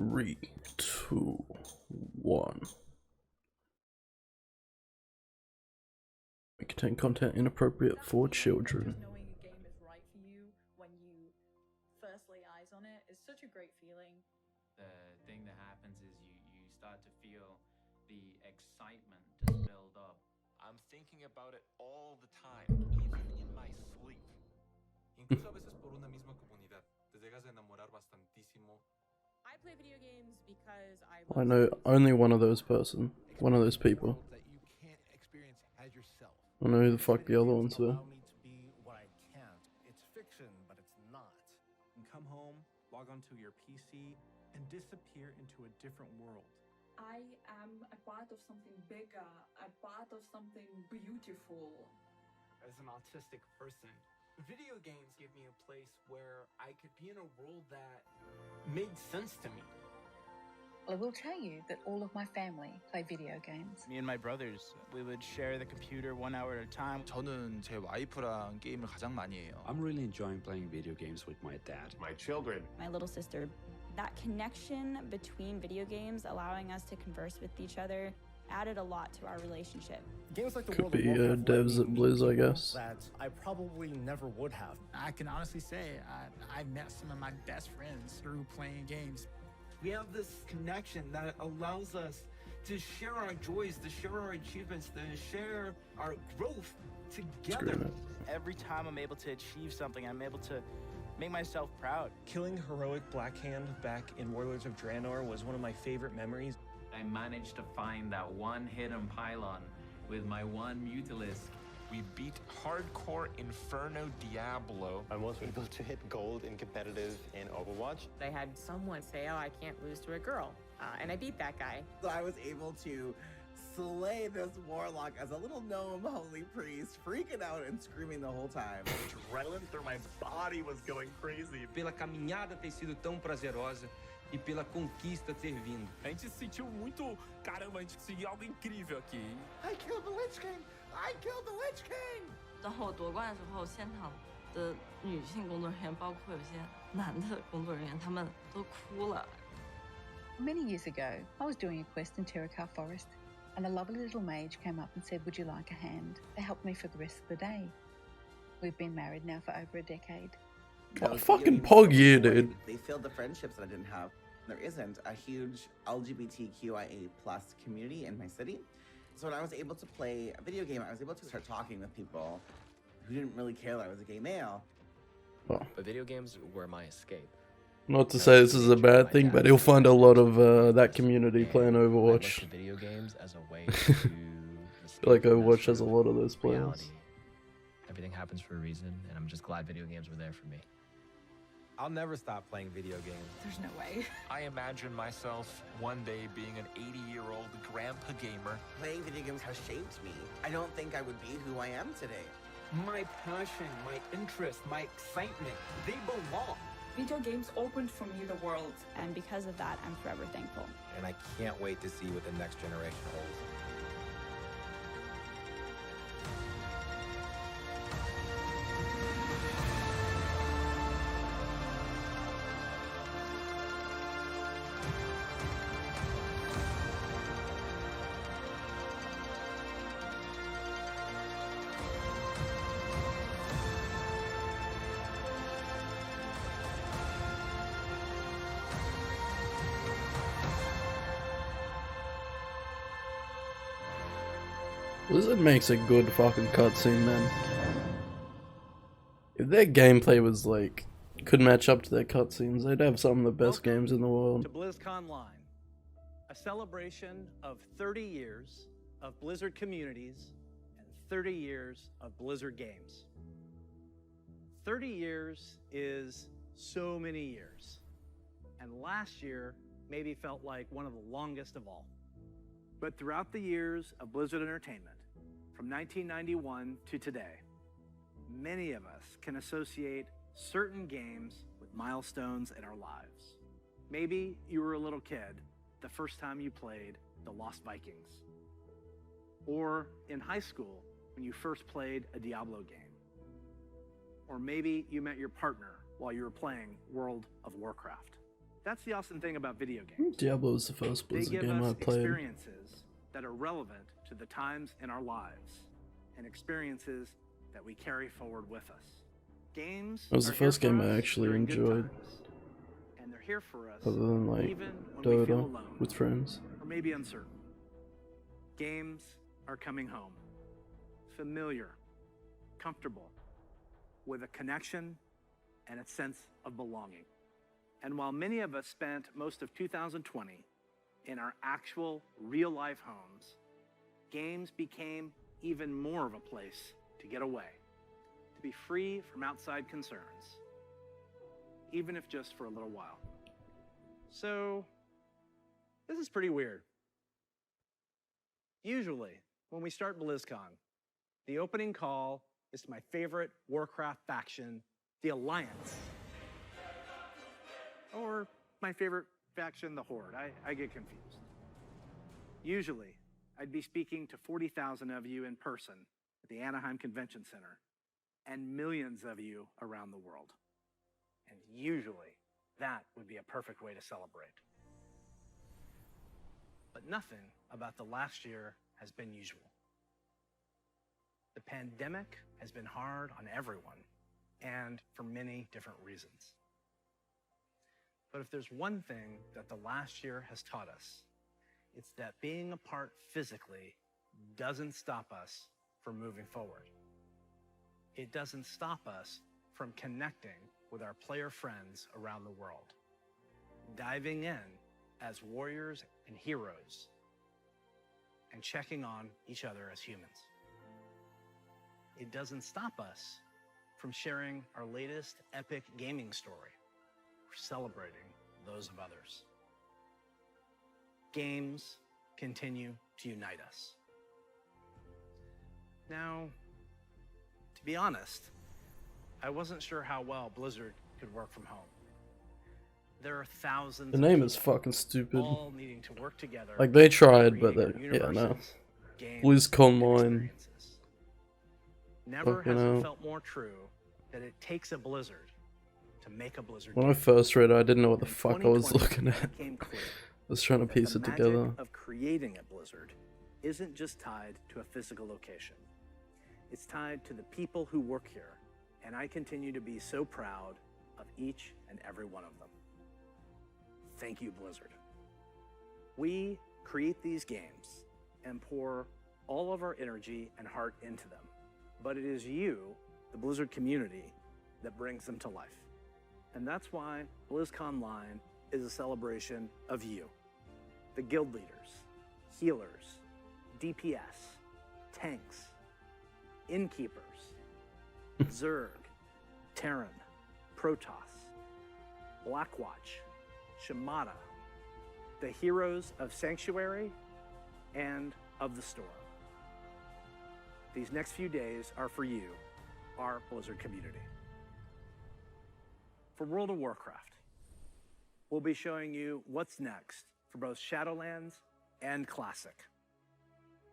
3, 2, 1. May contain content inappropriate for children. Knowing a game is right for you when you first lay eyes on it is such a great feeling. The thing that happens is you start to feel the excitement just build up. I'm thinking about it all the time, even in my sleep. Incluso a veces por una misma comunidad, te llegas a enamorar bastantísimo. I play video games because I know only one of those people. That you can't experience as yourself. I know who the fuck the other ones were. Allow me to be what I can't. It's fiction, but it's not. And come home, log onto your PC, and disappear into a different world. I am a part of something bigger, a part of something beautiful. As an autistic person, video games give me a place where I could be in a world that made sense to me. Well, I will tell you that all of my family play video games. Me and my brothers, we would share the computer 1 hour at a time. 저는 제 와이프랑 게임을 가장 많이 해요. I'm really enjoying playing video games with my dad. My children. My little sister. That connection between video games, allowing us to converse with each other, added a lot to our relationship. Games like the Could World be of Warcraft let devs me at meet Blizz, I people guess. that I probably never would have. I can honestly say I met some of my best friends through playing games. We have this connection that allows us to share our joys, to share our achievements, to share our growth together. Every time I'm able to achieve something, I'm able to make myself proud. Killing heroic Blackhand back in Warlords of Draenor was one of my favorite memories. I managed to find that one hidden pylon with my one Mutalisk. We beat hardcore Inferno Diablo. I was able to hit gold in competitive in Overwatch. I had someone say, oh, I can't lose to a girl. And I beat that guy. So I was able to slay this warlock as a little gnome holy priest, freaking out and screaming the whole time. Adrenaline through my body was going crazy. Pela caminhada ter sido tão prazerosa e pela conquista ter vindo. A gente se sentiu muito, caramba, a gente conseguiu algo incrível aqui. I killed the Lich King! I killed the Lich King! 当我夺冠的时候，现场的女性工作人员，包括有些男的工作人员，他们都哭了。Many years ago, I was doing a quest in Terracar Forest, and a lovely little mage came up and said, "Would you like a hand?" They helped me for the rest of the day. We've been married now for over a decade. What a fucking pog year, dude. They filled the friendships that I didn't have. There isn't a huge LGBTQIA+ community in my city. So when I was able to play a video game, I was able to start talking with people who didn't really care that I was a gay male. Well, But video games were my escape. not to say this is a bad thing, but you'll find a lot of that community playing I Overwatch. looked at video games as a way I to feel like Overwatch has a lot of those players. reality. Everything happens for a reason, and I'm just glad video games were there for me. I'll never stop playing video games. There's no way. I imagine myself one day being an 80-year-old grandpa gamer. Playing video games has shaped me. I don't think I would be who I am today. My passion, my interest, my excitement, they belong. Video games opened for me the world. And because of that, I'm forever thankful. And I can't wait to see what the next generation holds. Blizzard makes a good fucking cutscene, man. If their gameplay was like, could match up to their cutscenes, they'd have some of the best games in the world. To Blizzcon Line, a celebration of 30 years of Blizzard communities and 30 years of Blizzard games. 30 years is so many years, and last year maybe felt like one of the longest of all. But throughout the years of Blizzard Entertainment, from 1991 to today, many of us can associate certain games with milestones in our lives. Maybe you were a little kid the first time you played The Lost Vikings, or in high school when you first played a Diablo game, or maybe you met your partner while you were playing World of Warcraft. That's the awesome thing about video games. Diablo was the first They Blizzard give game I us played. experiences that are relevant to the times in our lives, and experiences that we carry forward with us. Games It was the are here first for game us I actually during good enjoyed, times, and they're here for us other than like even when we feel Dota alone with friends. or maybe uncertain. Games are coming home, familiar, comfortable, with a connection and a sense of belonging. And while many of us spent most of 2020 in our actual real-life homes, games became even more of a place to get away, to be free from outside concerns, even if just for a little while. So, this is pretty weird. Usually, when we start BlizzCon, the opening call is to my favorite Warcraft faction, the Alliance. Or my favorite faction, the Horde. I get confused. Usually, I'd be speaking to 40,000 of you in person at the Anaheim Convention Center and millions of you around the world. And usually, that would be a perfect way to celebrate. But nothing about the last year has been usual. The pandemic has been hard on everyone, and for many different reasons. But if there's one thing that the last year has taught us, it's that being apart physically doesn't stop us from moving forward. It doesn't stop us from connecting with our player friends around the world, diving in as warriors and heroes, and checking on each other as humans. It doesn't stop us from sharing our latest epic gaming story, or celebrating those of others. Games continue to unite us. Now, to be honest, I wasn't sure how well Blizzard could work from home. There are thousands The of name people is fucking stupid. all needing to work together. Like they tried, but creating yeah, no. universes, games, Blizzcon line. Never Fucking has it hell. felt more true that it takes a Blizzard to make a Blizzard When I game. first read it, I didn't know what the In fuck I was 2020, looking it at. became clear I was trying to that piece the it magic together. of creating a Blizzard isn't just tied to a physical location. It's tied to the people who work here, and I continue to be so proud of each and every one of them. Thank you, Blizzard. We create these games and pour all of our energy and heart into them, but it is you, the Blizzard community, that brings them to life. And that's why BlizzCon Line is a celebration of you, the guild leaders, healers, DPS, tanks, innkeepers, Zerg, Terran, Protoss, Blackwatch, Shimada, the heroes of Sanctuary and of the Storm. These next few days are for you, our Blizzard community. For World of Warcraft, we'll be showing you what's next for both Shadowlands and Classic.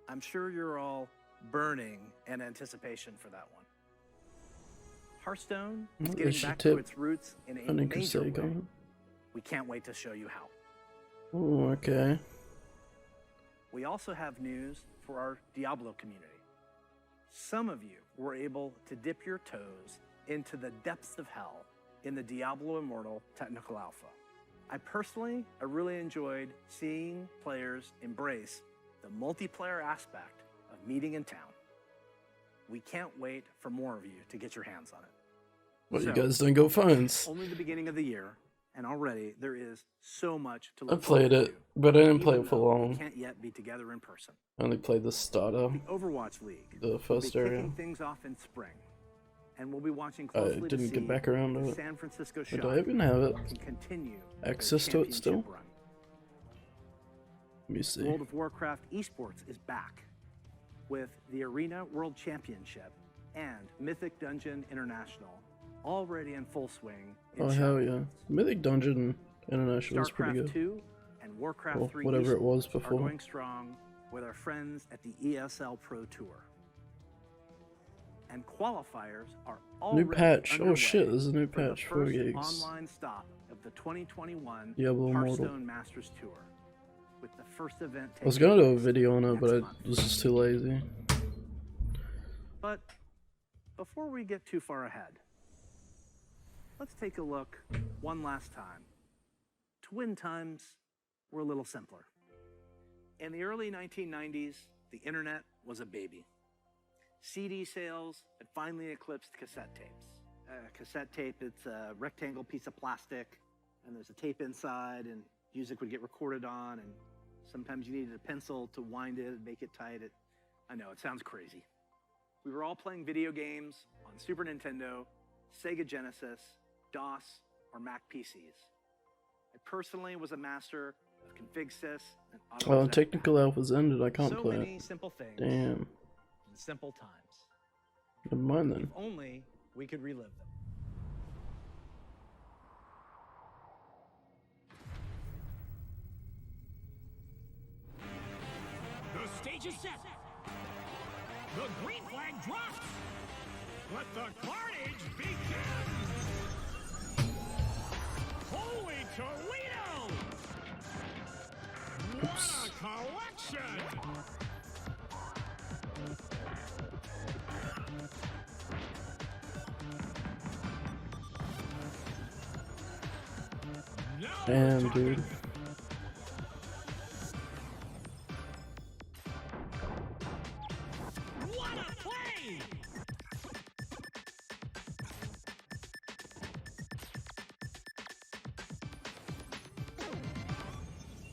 I'm sure you're all burning in anticipation for that one. Hearthstone is Well, they getting should back to tip its roots in a Funding major way. Crusade going. We can't wait to show you how. Oh, okay. We also have news for our Diablo community. Some of you were able to dip your toes into the depths of hell in the Diablo Immortal Technical Alpha. I really enjoyed seeing players embrace the multiplayer aspect of meeting in town. We can't wait for more of you to get your hands on it. Well, you So, guys don't go phones. Only the beginning of the year, and already there is so much to I look played forward it, to, but I didn't play even it for though we long. can't yet be together in person. I only played the starter. The Overwatch League The will be first area. kicking things off in spring, and we'll be watching I closely to didn't see get back around if to the it. San Francisco But Shock do I even have it? can continue their Access to it still? championship run. Let me see. World of Warcraft esports is back with the Arena World Championship and Mythic Dungeon International already in full swing. In Oh hell yeah! Mythic Dungeon International is pretty StarCraft good. 2 and Warcraft Well, 3 whatever it was esports before. are going strong with our friends at the ESL Pro Tour. And qualifiers are already New patch. Oh underway shit! There's a new for the patch. 4 first gigs. online stop of of the 2021 Diablo Immortal. Hearthstone Masters Tour, with the first event I was taking gonna do a place video on it, next but I month. was just too lazy. But before we get too far ahead, let's take a look one last time to when times were a little simpler. In the early 1990s, the internet was a baby. CD sales had finally eclipsed cassette tapes. Cassette tape, it's a rectangle piece of plastic, and there's a tape inside, and music would get recorded on, and sometimes you needed a pencil to wind it and make it tight. I know, it sounds crazy. We were all playing video games on Super Nintendo, Sega Genesis, DOS, or Mac PCs. I personally was a master of config sys and Oh, auto technical alpha's ended. I can't so play many it. simple things Damn. in simple times. Never mind then. If only we could relive them. The stage is set. The green flag drops. Let the carnage begin. Holy Toledo! What a collection! Damn, dude. What a play!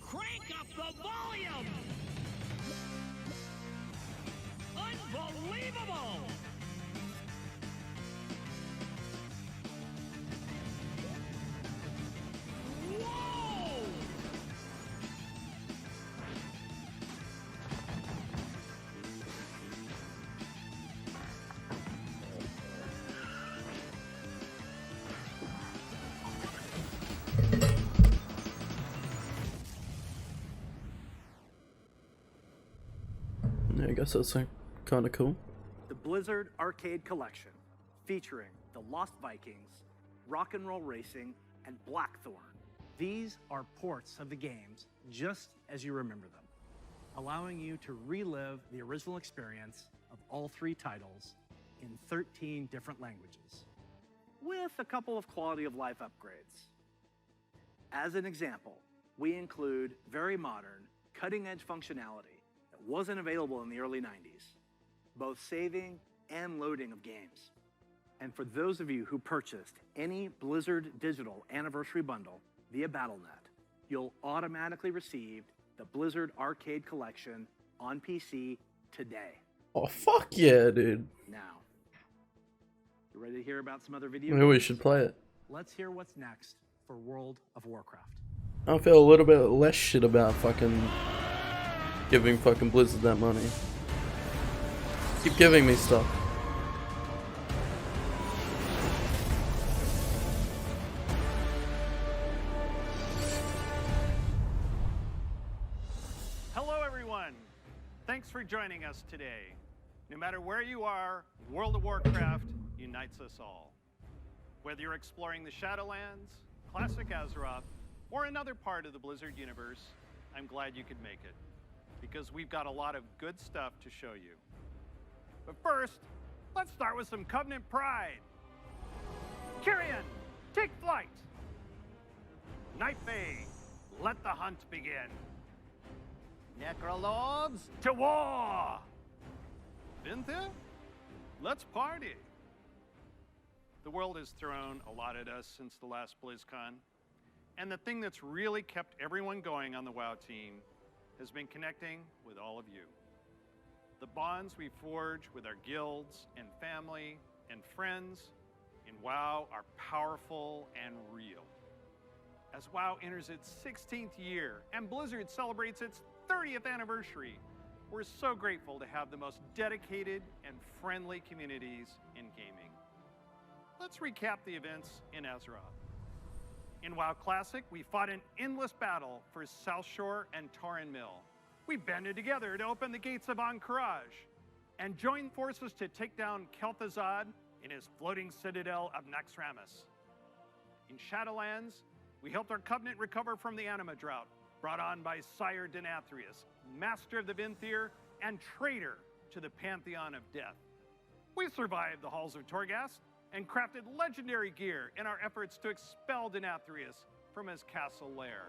Crank up the volume! Unbelievable! Whoa! Yeah, I guess that's kind of cool. The Blizzard Arcade Collection, featuring the Lost Vikings, Rock and Roll Racing, and Blackthorn. These are ports of the games just as you remember them, allowing you to relive the original experience of all three titles in 13 different languages, with a couple of quality of life upgrades. As an example, we include very modern, cutting-edge functionality that wasn't available in the early 90s, both saving and loading of games. And for those of you who purchased any Blizzard Digital Anniversary Bundle via Battle.net, you'll automatically receive the Blizzard Arcade Collection on PC today. Oh, fuck yeah, dude. Now, you ready to hear about some other video Maybe we games? should play it. Let's hear what's next for World of Warcraft. I feel a little bit less shit about fucking giving fucking Blizzard that money. Keep giving me stuff. Hello, everyone. Thanks for joining us today. No matter where you are, World of Warcraft unites us all. Whether you're exploring the Shadowlands, Classic Azeroth, or another part of the Blizzard universe, I'm glad you could make it, because we've got a lot of good stuff to show you. But first, let's start with some Covenant pride. Kyrian, take flight. Night Fae, let the hunt begin. Necrolords, to war! Vintha, let's party. The world has thrown a lot at us since the last BlizzCon, and the thing that's really kept everyone going on the WoW team has been connecting with all of you. The bonds we forge with our guilds and family and friends in WoW are powerful and real. As WoW enters its 16th year and Blizzard celebrates its 30th anniversary, we're so grateful to have the most dedicated and friendly communities in gaming. Let's recap the events in Azeroth. In WoW Classic, we fought an endless battle for South Shore and Tauren Mill. We banded together to open the gates of Ahn'Qiraj and joined forces to take down Kel'Thuzad in his floating citadel of Naxxramas. In Shadowlands, We helped our covenant recover from the anima drought, brought on by Sire Denathrius, master of the Vinthier and traitor to the pantheon of death. We survived the halls of Torghast and crafted legendary gear in our efforts to expel Denathrius from his castle lair.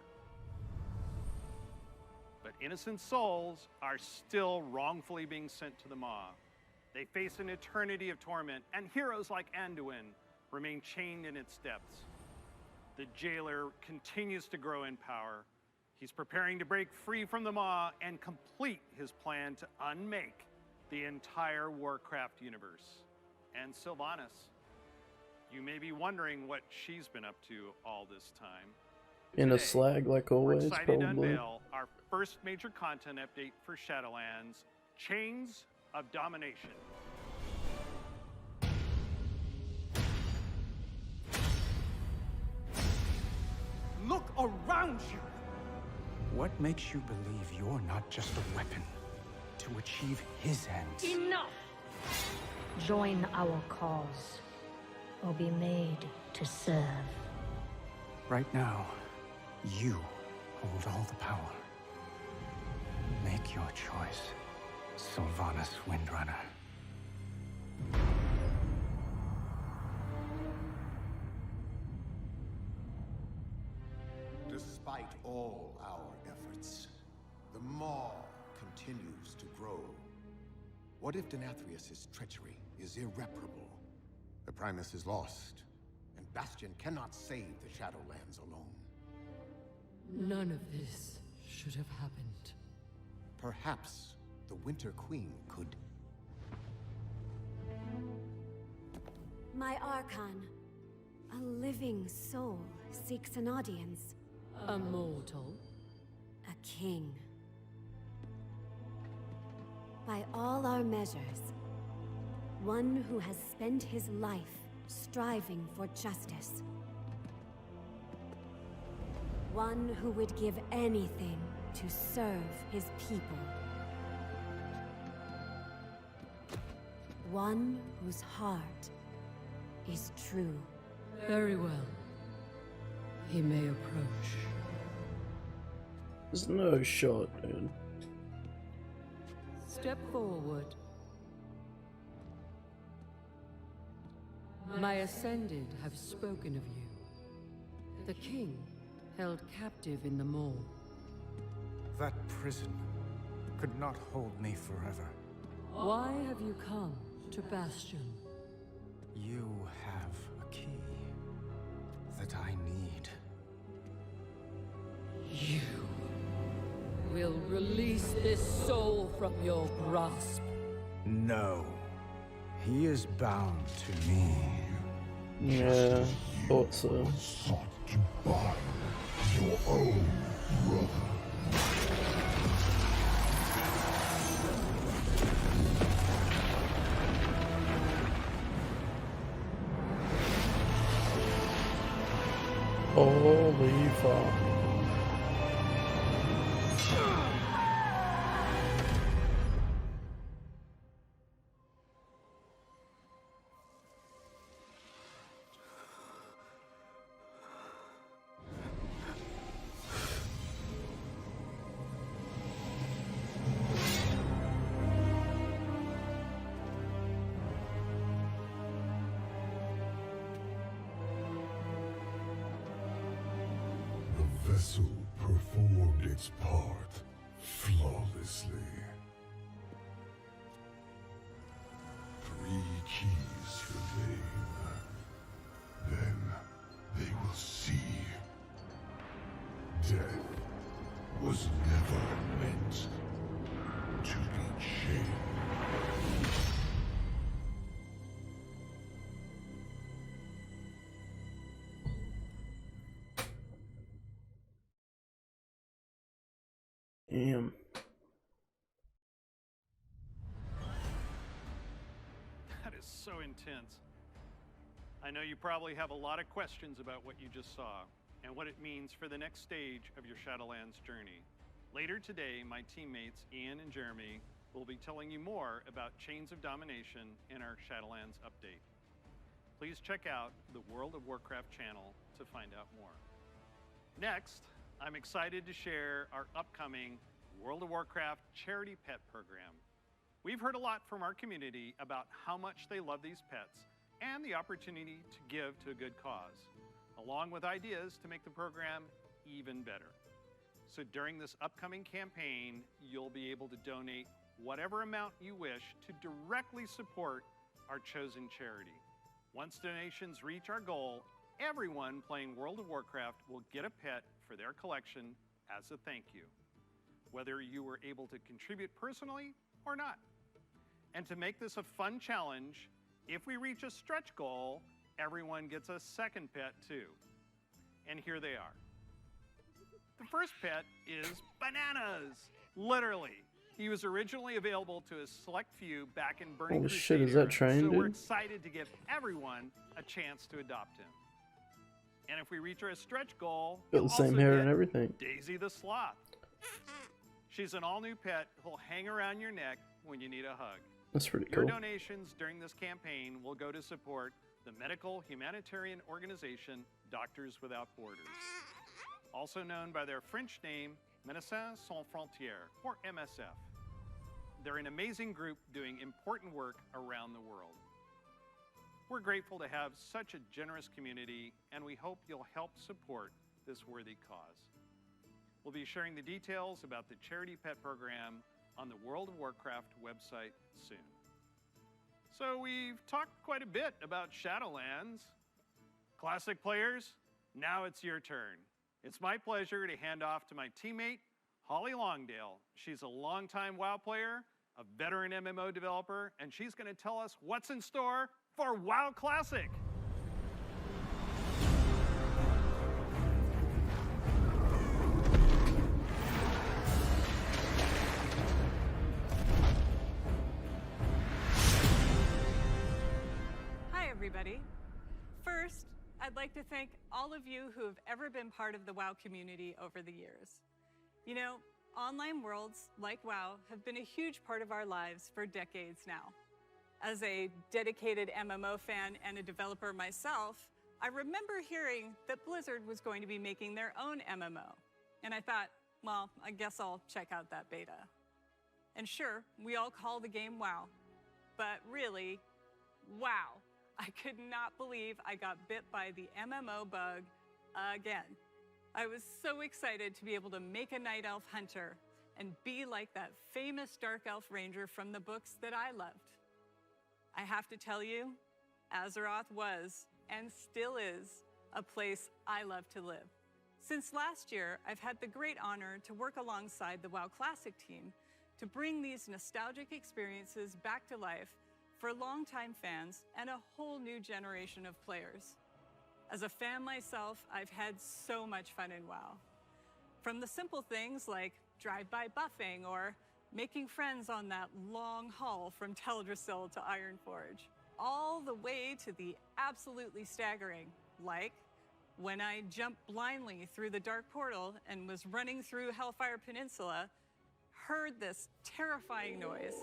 But innocent souls are still wrongfully being sent to the Maw. They face an eternity of torment, and heroes like Anduin remain chained in its depths. The jailer continues to grow in power. He's preparing to break free from the Maw and complete his plan to unmake the entire Warcraft universe. And Sylvanas, you may be wondering what she's been up to all this time. In a slag like We're always, excited to probably. unveil our first major content update for Shadowlands, Chains of Domination. Look around you! What makes you believe you're not just a weapon to achieve his ends? Enough! Join our cause, or be made to serve. Right now, you hold all the power. Make your choice, Sylvanas Windrunner. Despite all our efforts, the Maw continues to grow. What if Denathrius' treachery is irreparable? The Primus is lost, and Bastion cannot save the Shadowlands alone. None of this should have happened. Perhaps the Winter Queen could... My Archon, a living soul seeks an audience. A mortal? A king. By all our measures, one who has spent his life striving for justice. One who would give anything to serve his people. One whose heart is true. Very well. He may approach. There's no shot, dude. Step forward. My Ascended have spoken of you. The king held captive in the Maw. That prison could not hold me forever. Why have you come to Bastion? You have a key that I need. You will release this soul from your grasp. No. He is bound to me. Yeah, thought so. Sought to bind your own brother. Holy fuck. The vessel performed its part flawlessly. 3 keys remain. Then they will see. Death was never meant to be chained. Damn. That is so intense. I know you probably have a lot of questions about what you just saw and what it means for the next stage of your Shadowlands journey. Later today, my teammates Ian and Jeremy will be telling you more about Chains of Domination in our Shadowlands update. Please check out the World of Warcraft channel to find out more. Next, I'm excited to share our upcoming World of Warcraft charity pet program. We've heard a lot from our community about how much they love these pets and the opportunity to give to a good cause, along with ideas to make the program even better. So during this upcoming campaign, you'll be able to donate whatever amount you wish to directly support our chosen charity. Once donations reach our goal, everyone playing World of Warcraft will get a pet for their collection as a thank you, whether you were able to contribute personally or not. And to make this a fun challenge, if we reach a stretch goal, everyone gets a second pet too. And here they are. The first pet is Bananas, literally. He was originally available to a select few back in Burning Holy Crusade shit, is era, that trained, so we're dude? excited to give everyone a chance to adopt him. And if we reach our stretch goal, Got the you'll same also hair get and everything. Daisy the Sloth. She's an all-new pet who'll hang around your neck when you need a hug. That's pretty Your cool. donations during this campaign will go to support the medical humanitarian organization Doctors Without Borders, also known by their French name Médecins Sans Frontières, or MSF. They're an amazing group doing important work around the world. We're grateful to have such a generous community, and we hope you'll help support this worthy cause. We'll be sharing the details about the charity pet program on the World of Warcraft website soon. So we've talked quite a bit about Shadowlands. Classic players, now it's your turn. It's my pleasure to hand off to my teammate, Holly Longdale. She's a longtime WoW player, a veteran MMO developer, and she's going to tell us what's in store for WoW Classic. Hi, everybody. First, I'd like to thank all of you who have ever been part of the WoW community over the years. You know, online worlds like WoW have been a huge part of our lives for decades now. As a dedicated MMO fan and a developer myself, I remember hearing that Blizzard was going to be making their own MMO. And I thought, well, I guess I'll check out that beta. And sure, we all call the game WoW. But really, wow. I could not believe I got bit by the MMO bug again. I was so excited to be able to make a night elf hunter and be like that famous dark elf ranger from the books that I loved. I have to tell you, Azeroth was, and still is, a place I love to live. Since last year, I've had the great honor to work alongside the WoW Classic team to bring these nostalgic experiences back to life for longtime fans and a whole new generation of players. As a fan myself, I've had so much fun in WoW. From the simple things like drive-by buffing or making friends on that long haul from Teldrassil to Ironforge, all the way to the absolutely staggering, like when I jumped blindly through the dark portal and was running through Hellfire Peninsula, heard this terrifying noise,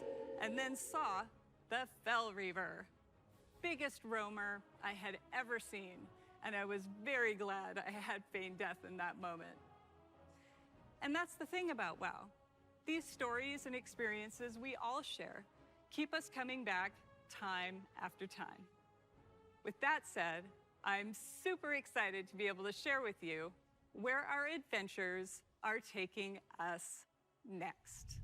and then saw the Fell Reaver. Biggest roamer I had ever seen, and I was very glad I had feigned death in that moment. And that's the thing about WoW. These stories and experiences we all share keep us coming back time after time. With that said, I'm super excited to be able to share with you where our adventures are taking us next.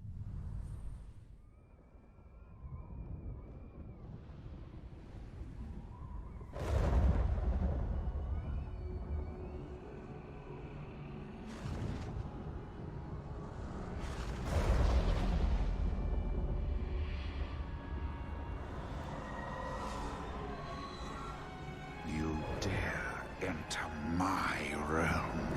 You dare enter my realm.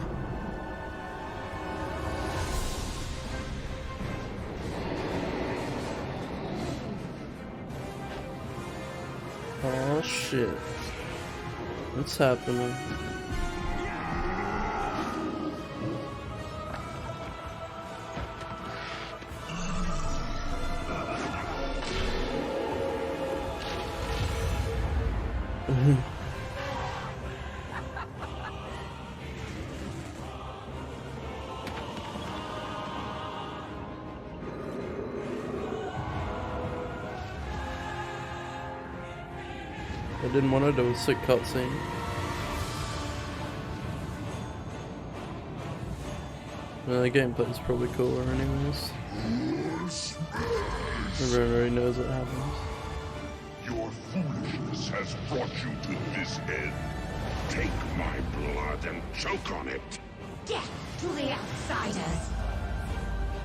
Oh shit. What's happening? I didn't want to do a sick cutscene. The gameplay is probably cooler anyways. Everyone already knows what happens. Your foolishness has brought you to this end. Take my blood and choke on it. Get to the outsiders.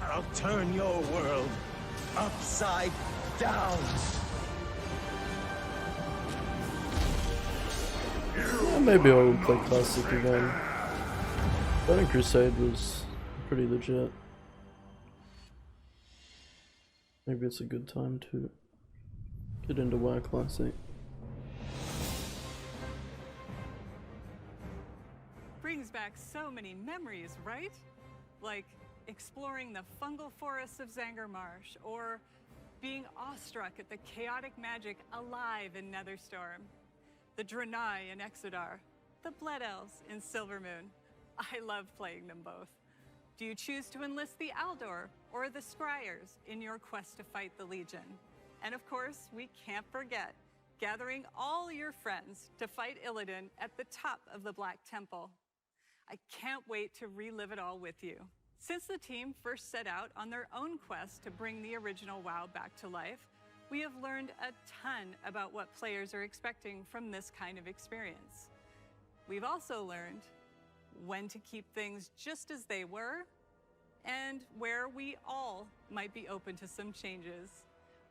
I'll turn your world upside down. Yeah, maybe I will play Classic again. Burning Crusade was pretty legit. Maybe it's a good time to get into WoW Classic. Brings back so many memories, right? Like exploring the fungal forests of Zangarmarsh, or being awestruck at the chaotic magic alive in Netherstorm, the Draenei in Exodar, the Blood Elves in Silvermoon. I love playing them both. Do you choose to enlist the Aldor or the Scryers in your quest to fight the Legion? And of course, we can't forget gathering all your friends to fight Illidan at the top of the Black Temple. I can't wait to relive it all with you. Since the team first set out on their own quest to bring the original WoW back to life, we have learned a ton about what players are expecting from this kind of experience. We've also learned when to keep things just as they were, and where we all might be open to some changes.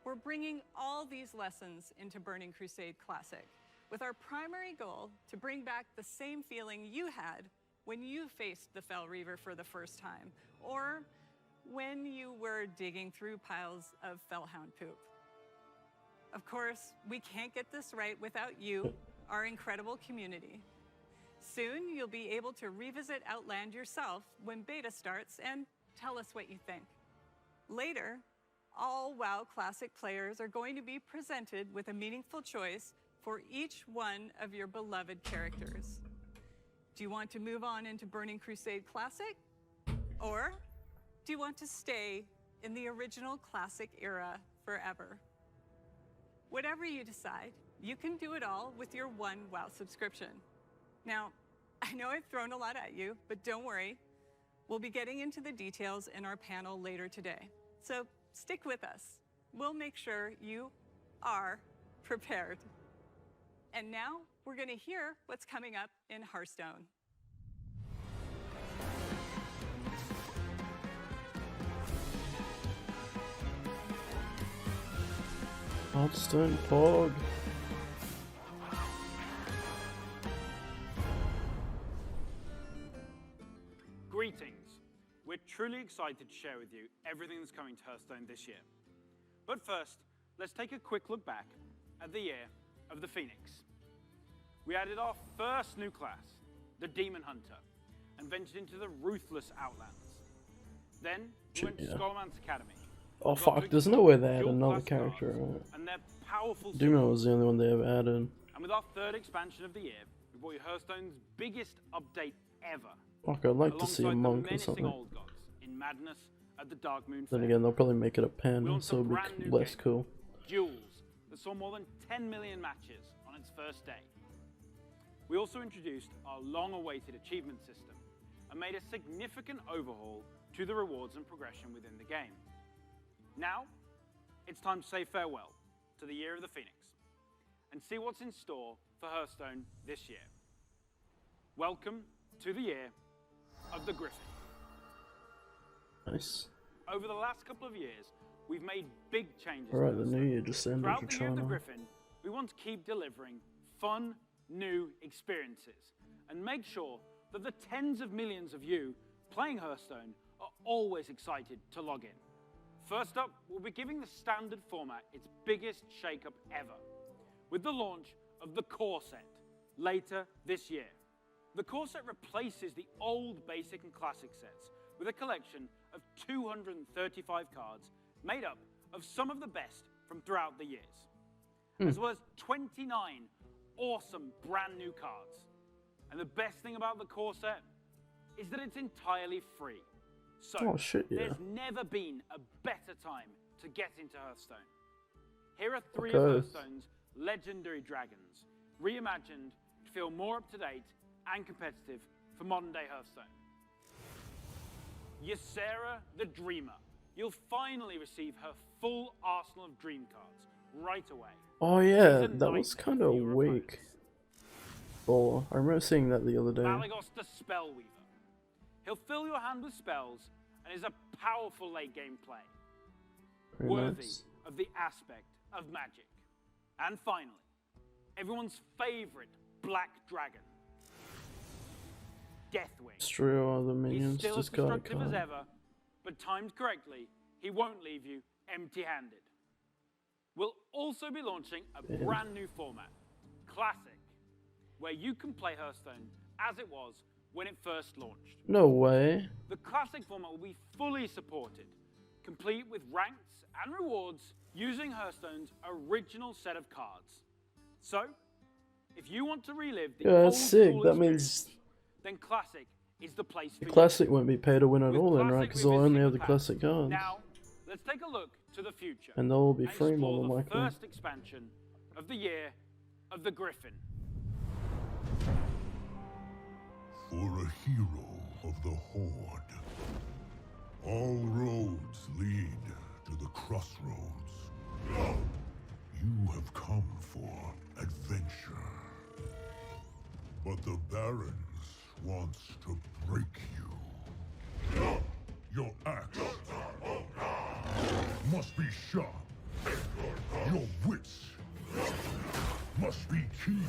We're bringing all these lessons into Burning Crusade Classic, with our primary goal to bring back the same feeling you had when you faced the Fel Reaver for the first time, or when you were digging through piles of Felhound poop. Of course, we can't get this right without you, our incredible community. Soon, you'll be able to revisit Outland yourself when beta starts and tell us what you think. Later, all WoW Classic players are going to be presented with a meaningful choice for each one of your beloved characters. Do you want to move on into Burning Crusade Classic? Or do you want to stay in the original Classic era forever? Whatever you decide, you can do it all with your one WoW subscription. Now, I know I've thrown a lot at you, but don't worry. We'll be getting into the details in our panel later today. So stick with us. We'll make sure you are prepared. And now we're going to hear what's coming up in Hearthstone. Hearthstone Pog. Greetings. We're truly excited to share with you everything that's coming to Hearthstone this year. But first, let's take a quick look back at the year of the Phoenix. We added our first new class, the Demon Hunter, and ventured into the ruthless Outlands. Then, we went to Skullman's Academy. Oh fuck, there's no way they had another character, right? And their powerful Demon was the only one they ever added. And with our third expansion of the year, we brought you Hearthstone's biggest update ever. Fuck, I'd like to see a monk or something. Old gods in Madness at the Dark Moon Then Fair. again, they'll probably make it a pen, so it'll be less cool. Duels that saw more than 10 million matches on its first day. We also introduced our long-awaited achievement system and made a significant overhaul to the rewards and progression within the game. Now, it's time to say farewell to the Year of the Phoenix and see what's in store for Hearthstone this year. Welcome to the Year of the Griffin. Nice. Over the last couple of years, we've made big changes. Alright, the new year just ended Throughout for the Year of the China. Griffin, we want to keep delivering fun, new experiences and make sure that the tens of millions of you playing Hearthstone are always excited to log in. First up, we'll be giving the standard format its biggest shake-up ever, with the launch of the Core Set later this year. The Core Set replaces the old Basic and Classic sets with a collection of 235 cards made up of some of the best from throughout the years, as well as 29 awesome brand new cards. And the best thing about the Core Set is that it's entirely free. So, Oh, shit, yeah. there's never been a better time to get into Hearthstone. Here are 3 Okay. of Hearthstone's legendary dragons, reimagined to feel more up-to-date and competitive for modern-day Hearthstone. Ysera the Dreamer. You'll finally receive her full arsenal of dream cards right away. Oh yeah, that was kind of weak. Oh, I remember seeing that the other day. Malagos the Spellweaver. He'll fill your hand with spells and is a powerful late-game play. Very worthy nice. of the aspect of magic. And finally, everyone's favorite Black Dragon. Deathwing. Destroy all the He's minions, still as discard a destructive as card. ever, but timed correctly, he won't leave you empty-handed. We'll also be launching a Yeah. brand new format, Classic, where you can play Hearthstone as it was when it first launched. No way. The Classic format will be fully supported, complete with ranks and rewards using Hearthstone's original set of cards. So, if you want to relive the Yeah, old that's sick. school That experience, means then Classic is the place for the you. classic won't be pay to win at With all then, right? Classic Because I'll only revisiting have the past. classic cards. Now, let's take a look to the future. And they'll all be and free more explore than the likely. first expansion of the year of the Griffin. For a hero of the Horde, all roads lead to the crossroads. You have come for adventure. But the Barons wants to break you. Your axe must be sharp. Your wits must be keen.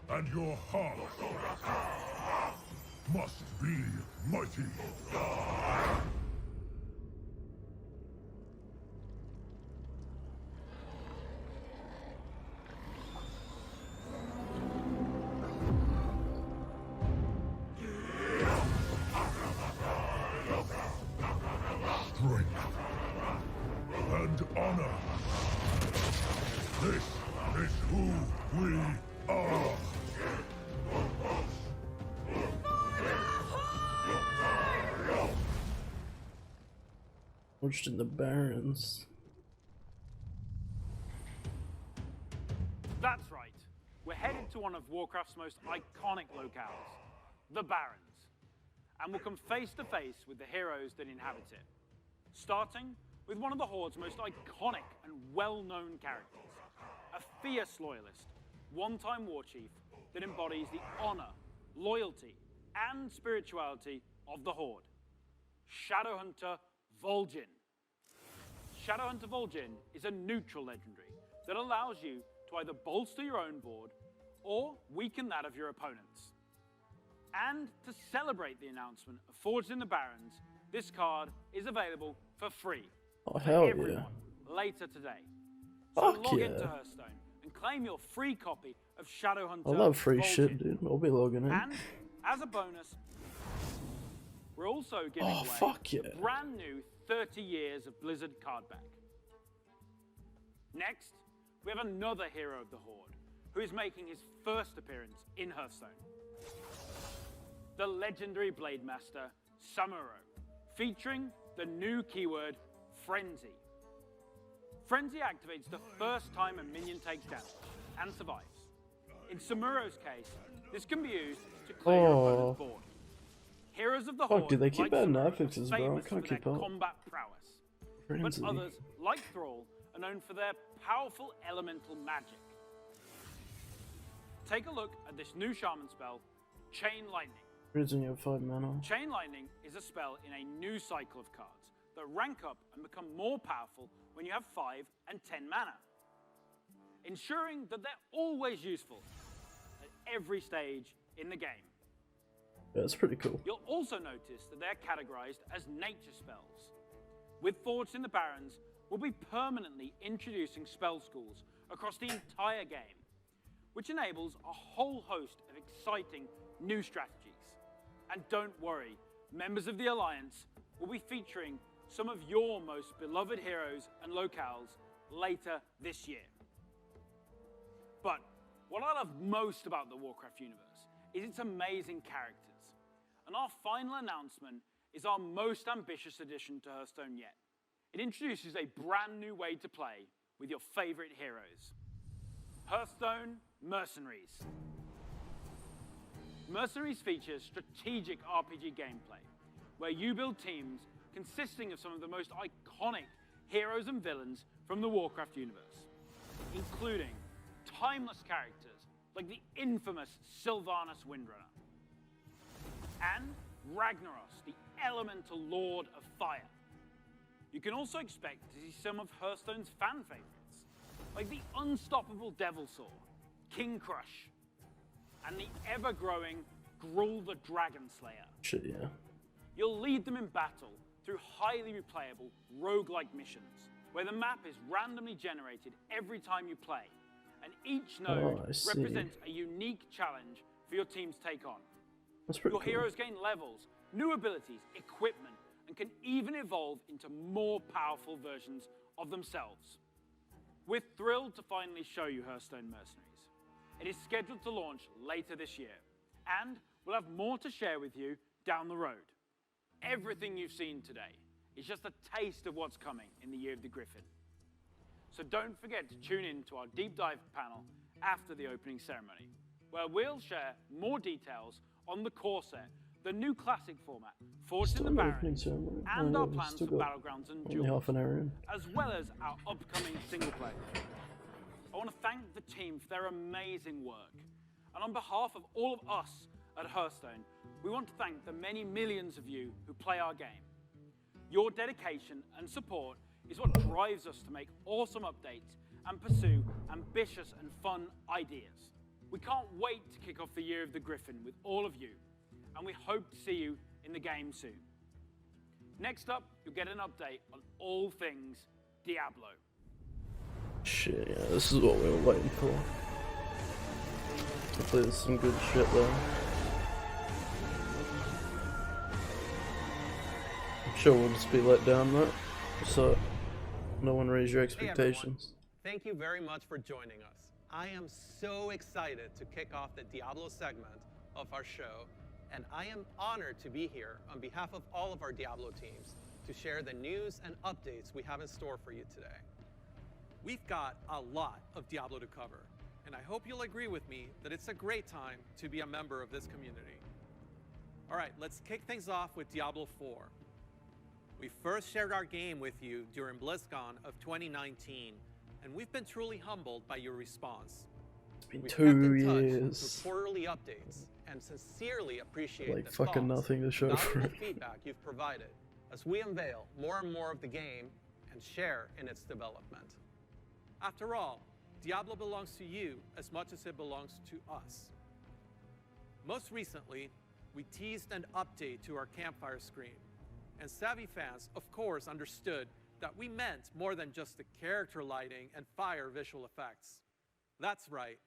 And your heart must be mighty. Strength and honor. This is who we are. Forged in the Barrens. That's right. We're headed to one of Warcraft's most iconic locales, the Barrens. And we'll come face to face with the heroes that inhabit it. Starting with one of the Horde's most iconic and well-known characters. A fierce loyalist, one-time war chief that embodies the honor, loyalty, and spirituality of the Horde. Shadowhunter Vol'jin. Shadowhunter Vol'jin is a neutral legendary that allows you to either bolster your own board or weaken that of your opponents. And to celebrate the announcement of Forged in the Barrens, this card is available for free Oh, for hell everyone later today. So Fuck log yeah. into Hearthstone and claim your free copy of Shadowhunter I love free Vol'jin. shit, dude. I'll be logging in. And as a bonus, we're also giving Oh, away fuck yeah. the brand new 30 years of Blizzard card back. Next, we have another hero of the Horde who is making his first appearance in Hearthstone. The legendary Blade Master, Samuro, featuring the new keyword, Frenzy. Frenzy activates the first time a minion takes damage and survives. In Samuro's case, this can be used to clear your opponent's board. Heroes of the Fuck, Horde, dude, they keep like adding Samuro, affixes, are bro. I famous can't for keep their up. combat prowess. Frenzy. But others, like Thrall, are known for their powerful elemental magic. Take a look at this new shaman spell, Chain Lightning. Prison, you have 5 mana. Chain Lightning is a spell in a new cycle of cards that rank up and become more powerful when you have 5 and 10 mana, ensuring that they're always useful at every stage in the game. Yeah, that's pretty cool. You'll also notice that they're categorized as nature spells. With Forged in the Barrens, we'll be permanently introducing spell schools across the entire game, which enables a whole host of exciting new strategies. And don't worry, members of the Alliance will be featuring some of your most beloved heroes and locales later this year. But what I love most about the Warcraft universe is its amazing characters. And our final announcement is our most ambitious addition to Hearthstone yet. It introduces a brand new way to play with your favorite heroes. Hearthstone Mercenaries. Mercenaries features strategic RPG gameplay, where you build teams consisting of some of the most iconic heroes and villains from the Warcraft universe, including timeless characters like the infamous Sylvanas Windrunner, and Ragnaros, the elemental lord of fire. You can also expect to see some of Hearthstone's fan favorites, like the unstoppable Devilsaur, King Crush, and the ever-growing Gruul the Dragon Slayer. Shit, yeah. You'll lead them in battle through highly replayable roguelike missions, where the map is randomly generated every time you play, and each node represents a unique challenge for your team to take on. That's pretty Your cool. heroes gain levels, new abilities, equipment, and can even evolve into more powerful versions of themselves. We're thrilled to finally show you Hearthstone Mercenaries. It is scheduled to launch later this year, and we'll have more to share with you down the road. Everything you've seen today is just a taste of what's coming in the Year of the Griffin. So don't forget to tune in to our deep dive panel after the opening ceremony, where we'll share more details on the core set, the new classic format, Forged in the Barrens, and our plans for Battlegrounds and only Duels, half an hour in. as well as our upcoming single player. I want to thank the team for their amazing work. And on behalf of all of us at Hearthstone, we want to thank the many millions of you who play our game. Your dedication and support is what drives us to make awesome updates and pursue ambitious and fun ideas. We can't wait to kick off the Year of the Griffin with all of you, and we hope to see you in the game soon. Next up, you'll get an update on all things Diablo. Shit, yeah, this is what we were waiting for. Hopefully there's some good shit there. I'm sure we'll just be let down, right? So, no one raise your expectations. Hey everyone. Thank you very much for joining us. I am so excited to kick off the Diablo segment of our show, and I am honored to be here on behalf of all of our Diablo teams to share the news and updates we have in store for you today. We've got a lot of Diablo to cover, and I hope you'll agree with me that it's a great time to be a member of this community. All right, let's kick things off with Diablo 4. We first shared our game with you during Blizzcon of 2019, and we've been truly humbled by your response. It's been We've 2 kept in touch years. through quarterly updates and sincerely appreciate Like the fucking thoughts, nothing to show for valuable it. feedback you've provided as we unveil more and more of the game and share in its development. After all, Diablo belongs to you as much as it belongs to us. Most recently, we teased an update to our campfire screen, and savvy fans, of course, understood that we meant more than just the character lighting and fire visual effects. That's right.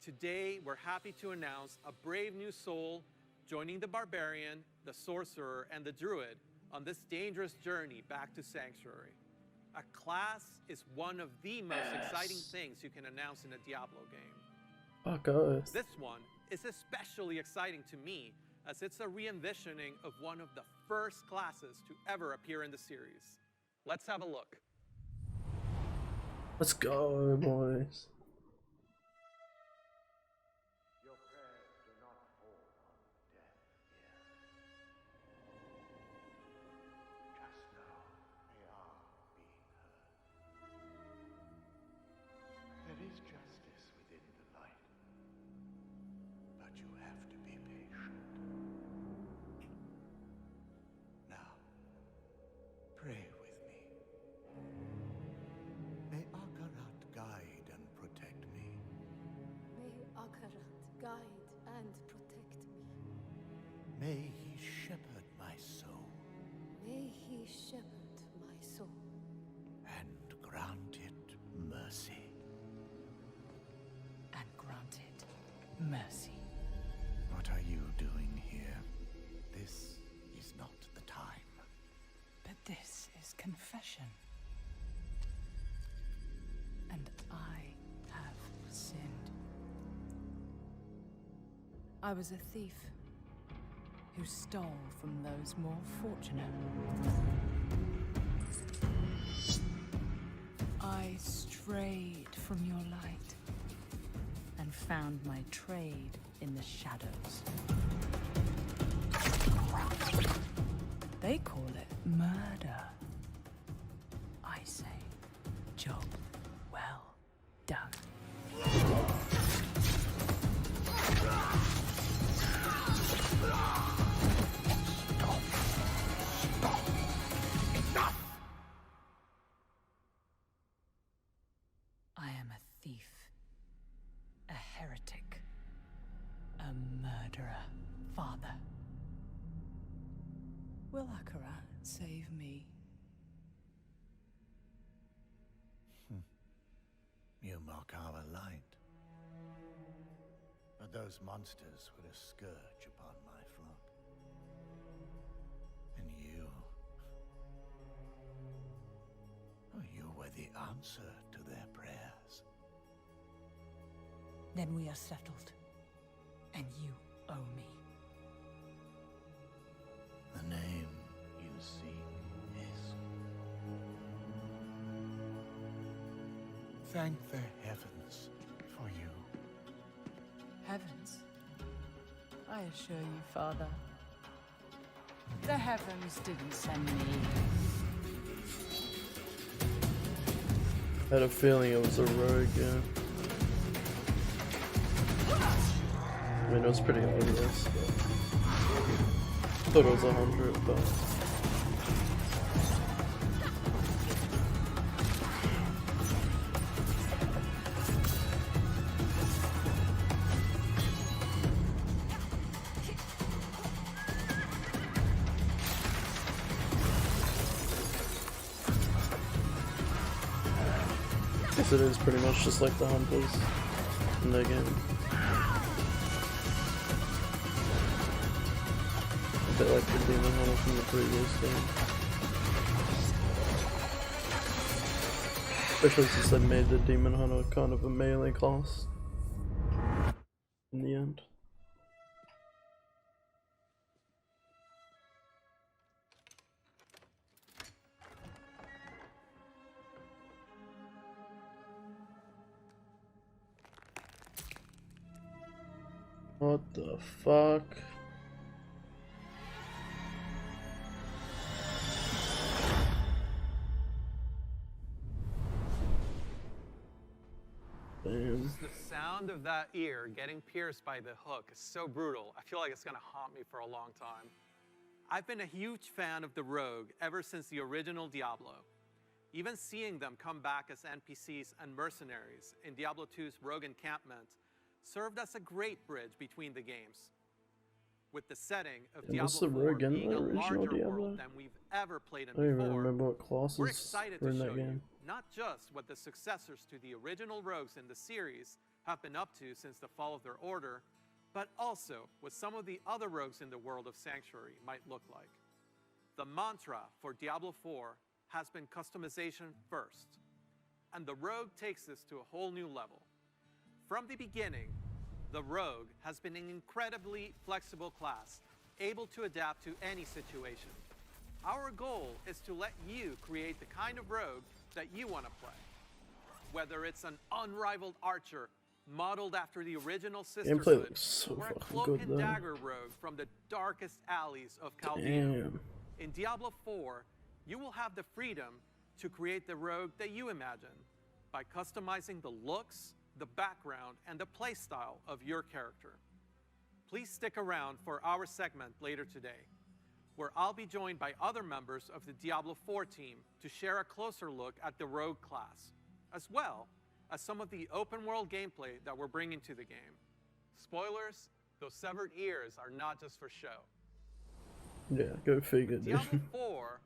Today, we're happy to announce a brave new soul joining the barbarian, the sorcerer, and the druid on this dangerous journey back to Sanctuary. A class is one of the most exciting things you can announce in a Diablo game. Fuck us. This one is especially exciting to me, as it's a re-envisioning of one of the first classes to ever appear in the series. Let's have a look. Let's go, boys. Your prayers do not fall on deaf ears. Just know they are being heard. There is justice within the light, but you have to be patient. Now, pray with me. May Akarat guide and protect me. May Akarat guide and protect me. May he shepherd my soul May he shepherd my soul and grant it mercy. And granted mercy. What are you doing here? This is not the time. But this is confession. And I have sinned. I was a thief who stole from those more fortunate. I strayed from your light, found my trade in the shadows. They call it murder. I say, job well done. I am a thief, a heretic, a murderer, Father. Will Akarat save me? You mock our light. But those monsters were a scourge upon my flock. And you were the answer to their prayers. Then we are settled. And you owe me. The name you seek is... Thank the heavens for you. Heavens? I assure you, Father, the heavens didn't send me. I had a feeling it was a rogue, yeah. I mean, it was pretty obvious, but I thought it was 100, but... It is pretty much just like the hunters in their game. A bit like the demon hunter from the previous game. Especially since they made the demon hunter kind of a melee class in the end. What the fuck? Damn. Just the sound of that ear getting pierced by the hook is so brutal. I feel like it's gonna haunt me for a long time. I've been a huge fan of the Rogue ever since the original Diablo. Even seeing them come back as NPCs and mercenaries in Diablo 2's Rogue Encampment served as a great bridge between the games. With the setting of Diablo 4 being a larger world than we've ever played in I don't even before, remember what classes we're excited were to in show that you game. not just what the successors to the original rogues in the series have been up to since the fall of their order, but also what some of the other rogues in the world of Sanctuary might look like. The mantra for Diablo 4 has been customization first, and the Rogue takes this to a whole new level. From the beginning, the Rogue has been an incredibly flexible class, able to adapt to any situation. Our goal is to let you create the kind of Rogue that you want to play. Whether it's an unrivaled archer modeled after the original Sisterhood, looks so or a fucking cloak good, and though. dagger rogue from the darkest alleys of Chaldea. Damn. In Diablo 4, you will have the freedom to create the rogue that you imagine by customizing the looks, the background, and the playstyle of your character. Please stick around for our segment later today, where I'll be joined by other members of the Diablo 4 team to share a closer look at the rogue class, as well as some of the open world gameplay that we're bringing to the game. Spoilers, those severed ears are not just for show. Yeah, go figure, dude. Diablo 4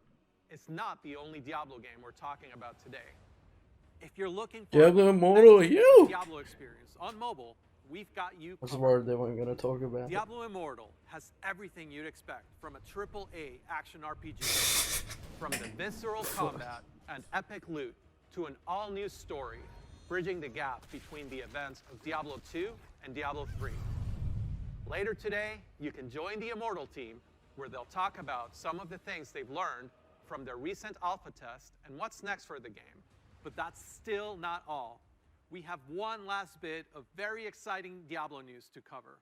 is not the only Diablo game we're talking about today. If you're looking for Diablo Immortal, you! Diablo experience on mobile, we've got you I was covered. worried they weren't gonna talk about it. Diablo Immortal has everything you'd expect from a AAA action RPG. From the visceral combat and epic loot to an all-new story, bridging the gap between the events of Diablo 2 and Diablo 3. Later today, you can join the Immortal team, where they'll talk about some of the things they've learned from their recent alpha test and what's next for the game. But that's still not all. we have one last bit of very exciting Diablo news to cover.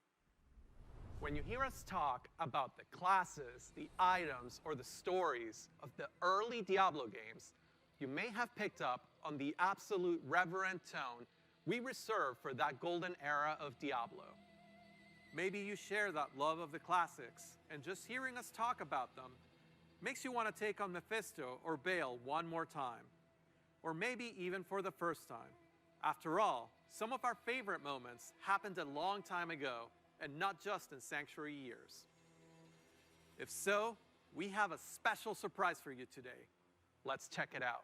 When you hear us talk about the classes, the items, or the stories of the early Diablo games, you may have picked up on the absolute reverent tone we reserve for that golden era of Diablo. Maybe you share that love of the classics, and just hearing us talk about them makes you want to take on Mephisto or Baal one more time. Or maybe even for the first time. After all, some of our favorite moments happened a long time ago, and not just in Sanctuary years. If so, we have a special surprise for you today. Let's check it out.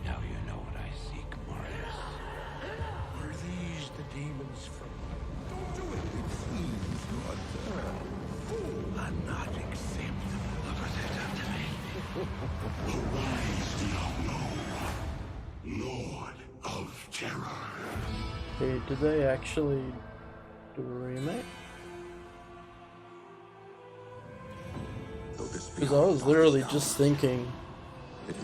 Now you know what I seek, Marius. Were these the demons from... Don't do it! It seems you are not acceptable. Look what they've done to me. Arise, Diablo, Lord of Terror. Hey, did they actually do a remake? Because I was literally just thinking,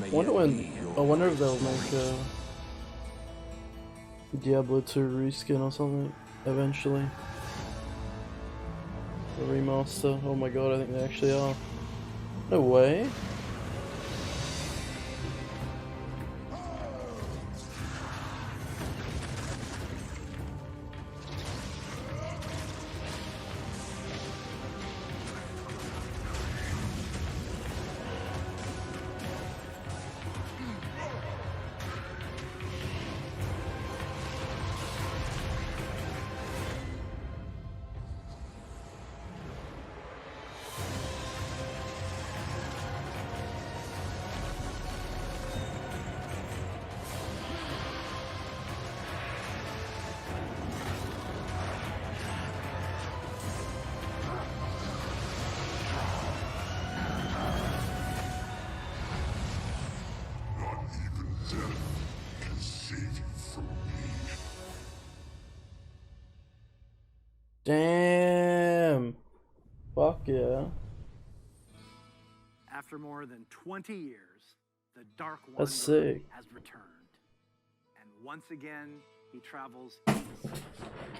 I wonder if they'll make a Diablo 2 reskin or something eventually. A remaster. Oh my god, I think they actually are. No way. Damn. Fuck yeah. After more than 20 years, the Dark That's Wanderer sick. has returned. And once again, he travels east.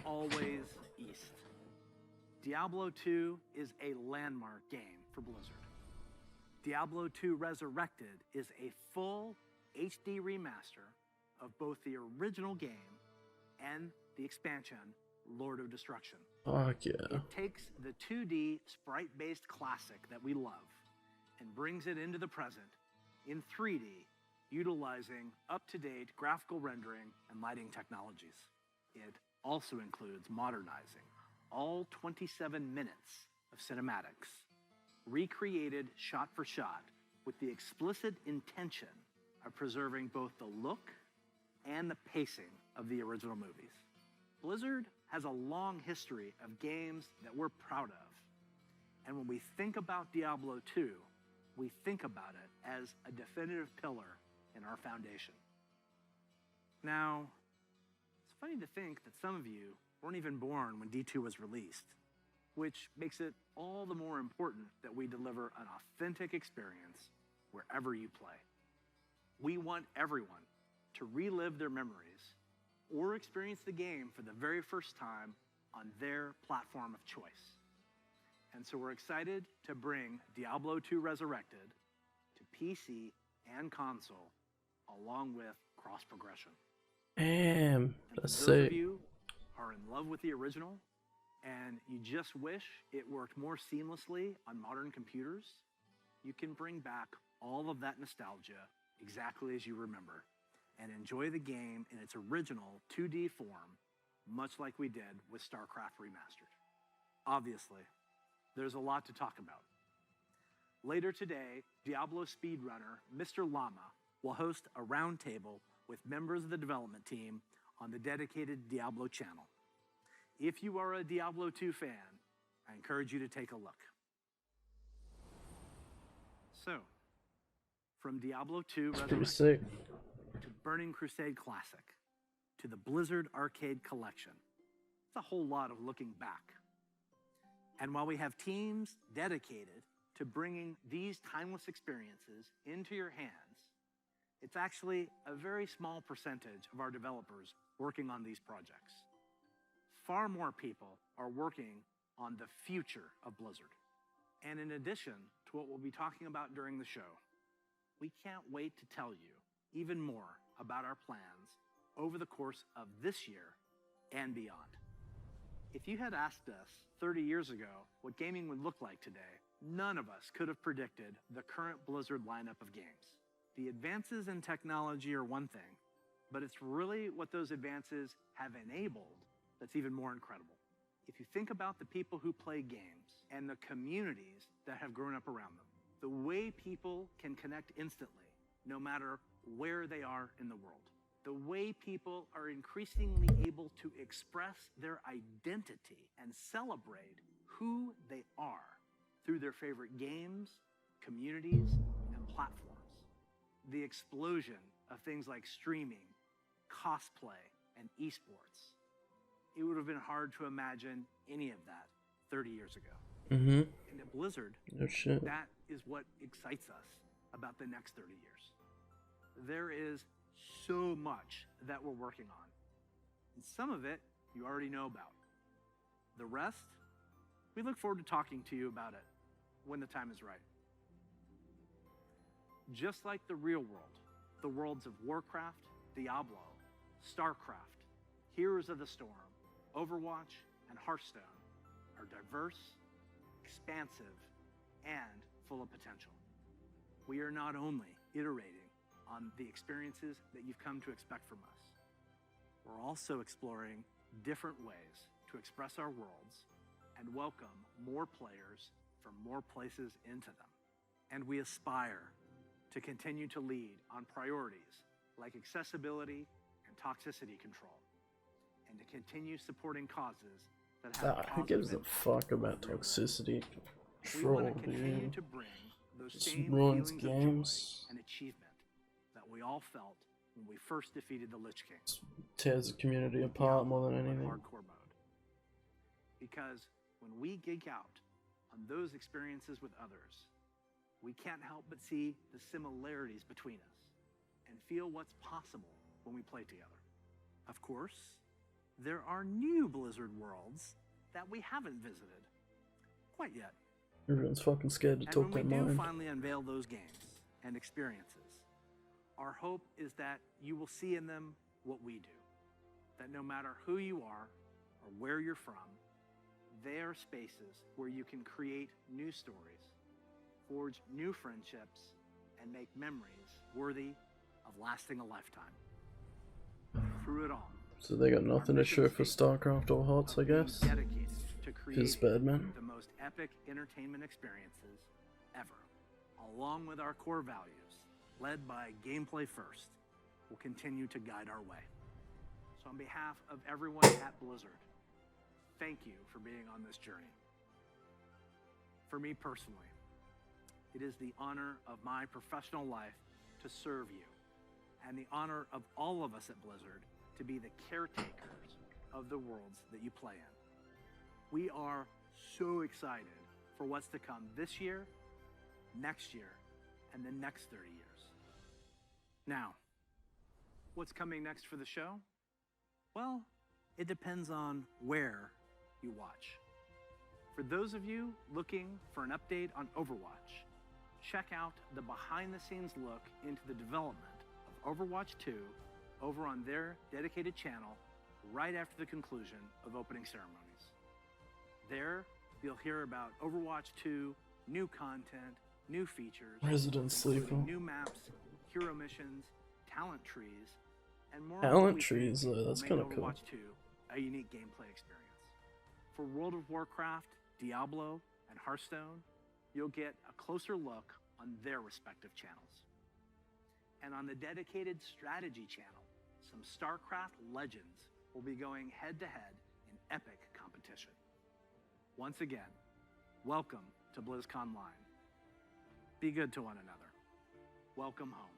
Always east. Diablo 2 is a landmark game for Blizzard. Diablo 2 Resurrected is a full HD remaster of both the original game and the expansion, Lord of Destruction. Fuck yeah. It takes the 2D sprite-based classic that we love and brings it into the present in 3D, utilizing up-to-date graphical rendering and lighting technologies. It also includes modernizing all 27 minutes of cinematics, recreated shot for shot with the explicit intention of preserving both the look and the pacing of the original movies. Blizzard has a long history of games that we're proud of. And when we think about Diablo 2, we think about it as a definitive pillar in our foundation. Now, it's funny to think that some of you weren't even born when D2 was released, which makes it all the more important that we deliver an authentic experience wherever you play. We want everyone to relive their memories or experience the game for the very first time on their platform of choice. And so we're excited to bring Diablo 2 Resurrected to PC and console, along with cross-progression. Damn, that's For those sick. of you who are in love with the original, and you just wish it worked more seamlessly on modern computers, you can bring back all of that nostalgia exactly as you remember, and enjoy the game in its original 2D form, much like we did with StarCraft Remastered. Obviously, there's a lot to talk about. Later today, Diablo speedrunner Mr. Llama will host a roundtable with members of the development team on the dedicated Diablo channel. If you are a Diablo 2 fan, I encourage you to take a look. So, from Diablo 2 It's pretty Resurrected sick. to Burning Crusade Classic to the Blizzard Arcade Collection, It's a whole lot of looking back. And while we have teams dedicated to bringing these timeless experiences into your hands, it's actually a very small percentage of our developers working on these projects. Far more people are working on the future of Blizzard. And in addition to what we'll be talking about during the show, we can't wait to tell you even more about our plans over the course of this year and beyond. If you had asked us 30 years ago what gaming would look like today, none of us could have predicted the current Blizzard lineup of games. The advances in technology are one thing, but it's really what those advances have enabled that's even more incredible. If you think about the people who play games and the communities that have grown up around them, the way people can connect instantly, no matter where they are in the world, the way people are increasingly able to express their identity and celebrate who they are through their favorite games, communities, and platforms. The explosion of things like streaming, cosplay, and esports. It would have been hard to imagine any of that 30 years ago. Mm-hmm. And at Blizzard, No shit. that is what excites us about the next 30 years. There is so much that we're working on. And some of it you already know about. The rest, we look forward to talking to you about it when the time is right. Just like the real world, the worlds of Warcraft, Diablo, StarCraft, Heroes of the Storm, Overwatch, and Hearthstone are diverse, expansive, and full of potential. We are not only iterating on the experiences that you've come to expect from us, we're also exploring different ways to express our worlds and welcome more players from more places into them. And we aspire to continue to lead on priorities like accessibility and toxicity control, and to continue supporting causes that have Who gives a fuck about toxicity control, dude? to bring those Just same ruins feelings games. of joy and achievement that we all felt when we first defeated the Lich King. Tears the community apart more than anything. Hardcore mode. Because when we geek out on those experiences with others, we can't help but see the similarities between us and feel what's possible when we play together. Of course, there are new Blizzard worlds that we haven't visited quite yet. Everyone's fucking scared to talk their And when we do mind. finally unveil those games and experiences, our hope is that you will see in them what we do. That no matter who you are or where you're from, they are spaces where you can create new stories, forge new friendships, and make memories worthy of lasting a lifetime. Through it all, So they got nothing to show for StarCraft or HOTS, I guess. dedicated to Feels creating bad, man. the most epic entertainment experiences ever, along with our core values, led by gameplay first, will continue to guide our way. So on behalf of everyone at Blizzard, thank you for being on this journey. For me personally, it is the honor of my professional life to serve you, and the honor of all of us at Blizzard to be the caretakers of the worlds that you play in. We are so excited for what's to come this year, next year, and the next 30 years. Now, what's coming next for the show? Well, it depends on where you watch. For those of you looking for an update on Overwatch, check out the behind-the-scenes look into the development of Overwatch 2 over on their dedicated channel right after the conclusion of opening ceremonies. There, you'll hear about Overwatch 2, new content, new features, Resident including Sleeper. new maps, hero missions, talent trees, and more. Talent trees, though, that's kind kinda of cool. Overwatch 2 a unique gameplay experience. For World of Warcraft, Diablo, and Hearthstone, you'll get a closer look on their respective channels. And on the dedicated strategy channel, some StarCraft legends will be going head-to-head in epic competition. Once again, welcome to BlizzCon Live. Be good to one another. Welcome home.